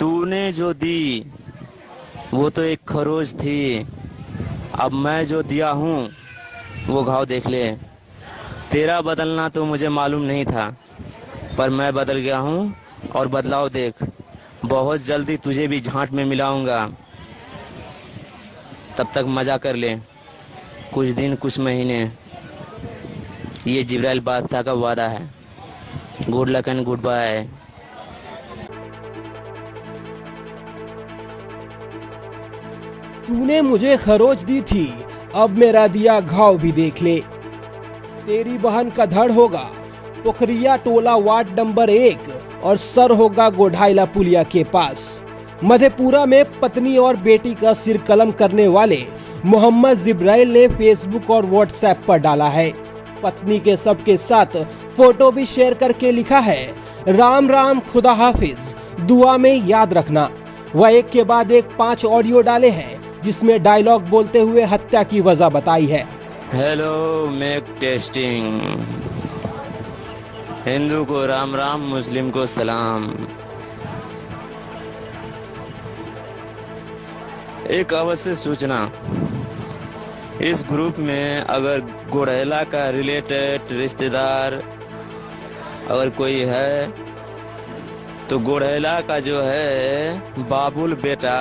तूने जो दी वो तो एक खरोज थी, अब मैं जो दिया हूँ वो घाव देख ले। तेरा बदलना तो मुझे मालूम नहीं था, पर मैं बदल गया हूँ और बदलाव देख। बहुत जल्दी तुझे भी झांट में मिलाऊंगा, तब तक मजा कर ले। कुछ दिन कुछ महीने, ये जिब्राइल बादशाह का वादा है। Good luck and goodbye. तूने मुझे खरोच दी थी, अब मेरा दिया घाव भी देख ले। तेरी बहन का धड़ होगा पोखरिया टोला वार्ड नंबर 1 और सर होगा गोढ़ाइला पुलिया के पास। मधेपुरा में पत्नी और बेटी का सिर कलम करने वाले मोहम्मद जिब्राइल ने फेसबुक और व्हाट्सएप पर डाला है। पत्नी के सबके साथ फोटो भी शेयर करके लिखा है, राम राम खुदा हाफिज, दुआ में याद रखना। वह एक के बाद एक 5 ऑडियो डाले हैं जिसमें डायलॉग बोलते हुए हत्या की वजह बताई है। हेलो मेक टेस्टिंग, हिंदू को राम राम, मुस्लिम को सलाम। एक अवश्य सूचना, इस ग्रुप में अगर गोढ़ैला का रिलेटेड रिश्तेदार अगर कोई है तो गोढ़ैला का जो है बाबुल बेटा,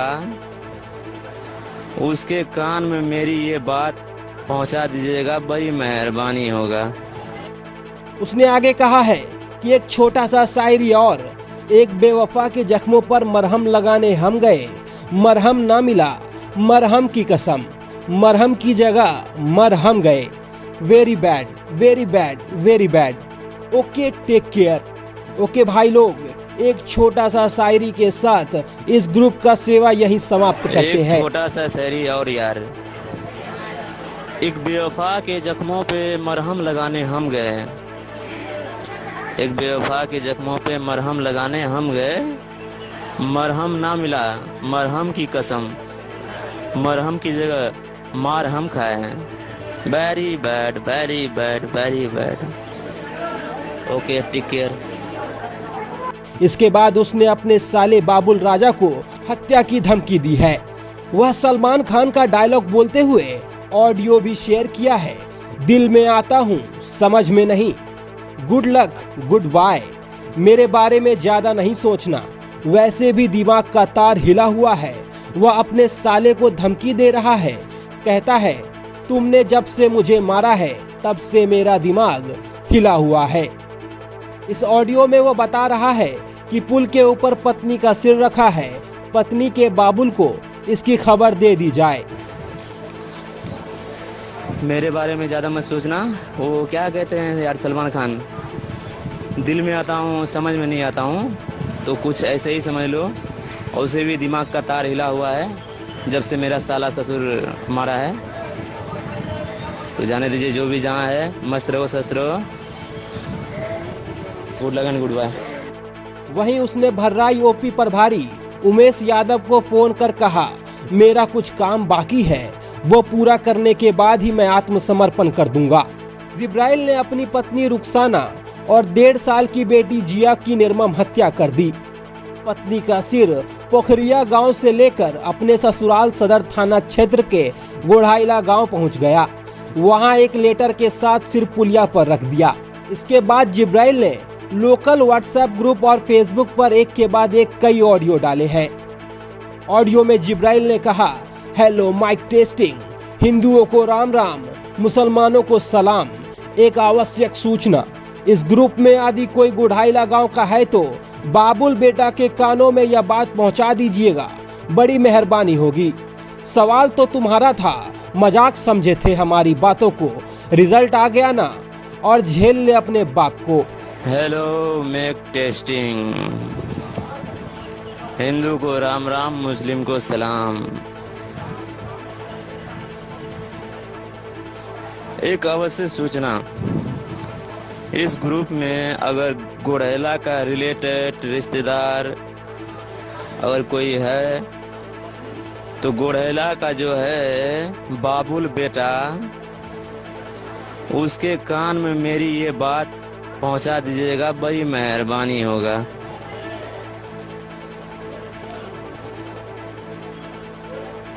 उसके कान में मेरी ये बात पहुंचा दीजिएगा, बड़ी मेहरबानी होगा। उसने आगे कहा है कि एक छोटा सा शायरी और, एक बेवफा के जख्मों पर मरहम लगाने हम गए, मरहम ना मिला, मरहम की कसम, मरहम की जगह मरहम गए। Very bad, very bad, very bad. Okay, take care. Okay भाई लोग, एक छोटा सा शायरी के साथ इस ग्रुप का सेवा यहीं समाप्त करते हैं। छोटा सा शायरी और यार, एक बेवफा के जख्मों पे मरहम लगाने हम गए, एक बेवफा के जख्मों पे मरहम लगाने हम गए, मरहम ना मिला, मरहम की कसम, मरहम की जगह मार हम खाए हैं। Very bad, very bad, very bad. Okay, take care. इसके बाद उसने अपने साले बाबुल राजा को हत्या की धमकी दी है। वह सलमान खान का डायलॉग बोलते हुए ऑडियो भी शेयर किया है, दिल में आता हूँ समझ में नहीं, गुड लक गुड बाय। मेरे बारे में ज्यादा नहीं सोचना, वैसे भी दिमाग का तार हिला हुआ है। वह अपने साले को धमकी दे रहा है, कहता है तुमने जब से मुझे मारा है तब से मेरा दिमाग हिला हुआ है। इस ऑडियो में वो बता रहा है कि पुल के ऊपर पत्नी का सिर रखा है, पत्नी के बाबुल को इसकी खबर दे दी जाए। मेरे बारे में ज़्यादा मत सोचना, वो क्या कहते हैं यार सलमान खान, दिल में आता हूँ समझ में नहीं आता हूँ, तो कुछ ऐसे ही समझ लो। और उसे भी दिमाग का तार हिला हुआ है जब से मेरा साला ससुर मारा है। तो जाने दीजिए, जो भी जहाँ है मस्त रहो, स्वस्थ रहो। गुड लगन गुड बाय। वहीं उसने भर्राई ओपी प्रभारी उमेश यादव को फोन कर कहा, मेरा कुछ काम बाकी है, वो पूरा करने के बाद ही मैं आत्मसमर्पण कर दूंगा। जिब्राइल ने अपनी पत्नी रुखसाना और 1.5 साल की बेटी जिया की निर्मम हत्या कर दी। पत्नी का सिर पोखरिया गांव से लेकर अपने ससुराल सदर थाना क्षेत्र के गोढ़ाइला गांव पहुंच गया। वहां एक लेटर के साथ सिर पुलिया पर रख दिया। इसके बाद जिब्राइल ने लोकल व्हाट्सएप ग्रुप और फेसबुक पर एक के बाद एक कई ऑडियो डाले हैं। ऑडियो में जिब्राइल ने कहा, हेलो माइक टेस्टिंग, हिंदुओं को राम राम, मुसलमानों को सलाम। एक आवश्यक सूचना, इस ग्रुप में यदि कोई गोढ़ाइला गांव का है तो बाबुल बेटा के कानों में यह बात पहुंचा दीजिएगा, बड़ी मेहरबानी होगी। सवाल तो तुम्हारा था, मजाक समझे थे हमारी बातों को, रिजल्ट आ गया ना, और झेल ले अपने बाप को। हेलो मेक टेस्टिंग, हिंदू को राम राम, मुस्लिम को सलाम। एक अवश्य सूचना, इस ग्रुप में अगर गोढ़ैला का रिलेटेड रिश्तेदार अगर कोई है तो गोढ़ैला का जो है बाबुल बेटा, उसके कान में मेरी ये बात पहुंचा दीजिएगा, बड़ी मेहरबानी होगा।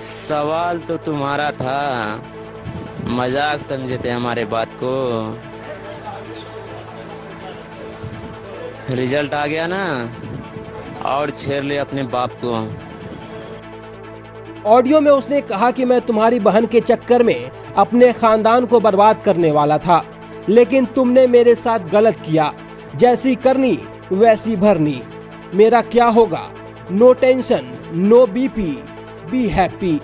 सवाल तो तुम्हारा था, मजाक समझे थे हमारे बात को। रिजल्ट आ गया ना, और छेड़ ले अपने बाप को। ऑडियो में उसने कहा कि मैं तुम्हारी बहन के चक्कर में अपने खानदान को बर्बाद करने वाला था, लेकिन तुमने मेरे साथ गलत किया। जैसी करनी वैसी भरनी। मेरा क्या होगा? No tension, no BP, be happy.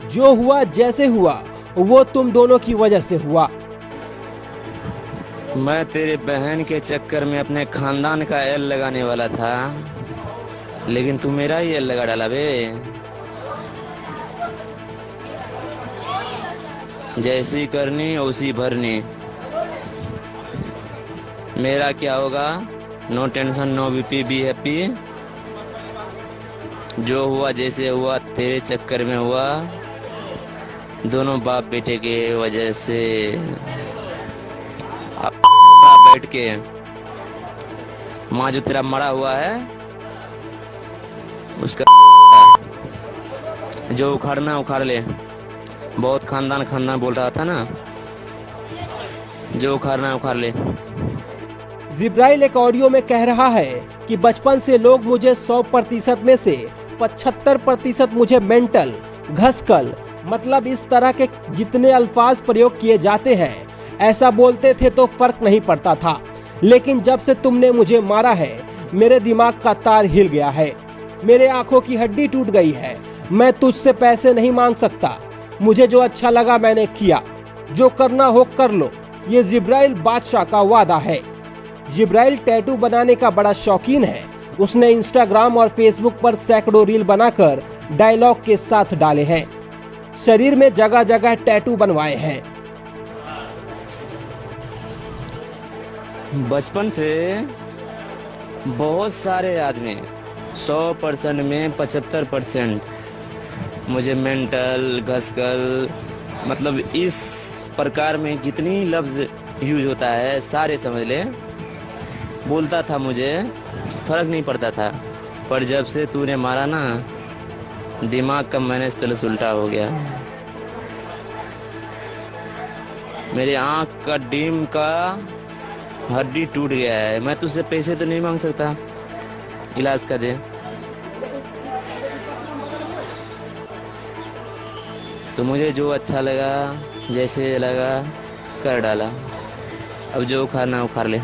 जो हुआ जैसे हुआ वो तुम दोनों की वजह से हुआ। मैं तेरे बहन के चक्कर में अपने खानदान का एल लगाने वाला था, लेकिन तू मेरा ही एल लगा डाला बे। जैसी करनी उसी भरनी। मेरा क्या होगा? No tension, no BP, be happy. जो हुआ जैसे हुआ तेरे चक्कर में हुआ, दोनों बाप बेटे के वजह से। बैठ के माँ जो तेरा मरा हुआ है उसका जो उखाड़ना उखाड़ ले। बहुत खानदान खानदान बोल रहा था ना, जो उखाड़ना उखाड़ ले। जिब्राइल एक ऑडियो में कह रहा है कि बचपन से लोग मुझे 100% में से 75% मुझे मेंटल, घसकल, मतलब इस तरह के जितने अल्फाज प्रयोग किए जाते हैं ऐसा बोलते थे तो फर्क नहीं पड़ता था। लेकिन जब से तुमने मुझे मारा है मेरे दिमाग का तार हिल गया है, मेरे आंखों की हड्डी टूट गई है। मैं तुझसे पैसे नहीं मांग सकता। मुझे जो अच्छा लगा मैंने किया, जो करना हो कर लो। ये जिब्राइल बादशाह का वादा है। जिब्राइल टैटू बनाने का बड़ा शौकीन है। उसने इंस्टाग्राम और फेसबुक पर सैकड़ों रील बनाकर डायलॉग के साथ डाले हैं। शरीर में जगह जगह टैटू बनवाए हैं। बचपन से बहुत सारे आदमी 100% में 75% मुझे मेंटल, घसकल, मतलब इस प्रकार में जितनी लफ्ज़ यूज होता है सारे समझ ले, बोलता था। मुझे फर्क नहीं पड़ता था। पर जब से तूने मारा ना, दिमाग का मैनेज प्लस उल्टा हो गया। मेरे आँख का डीम का हड्डी टूट गया है। मैं तुझसे पैसे तो नहीं मांग सकता, इलाज कर दे। तो मुझे जो अच्छा लगा, जैसे लगा कर डाला। अब जो उखाड़ना उखाड़ ले।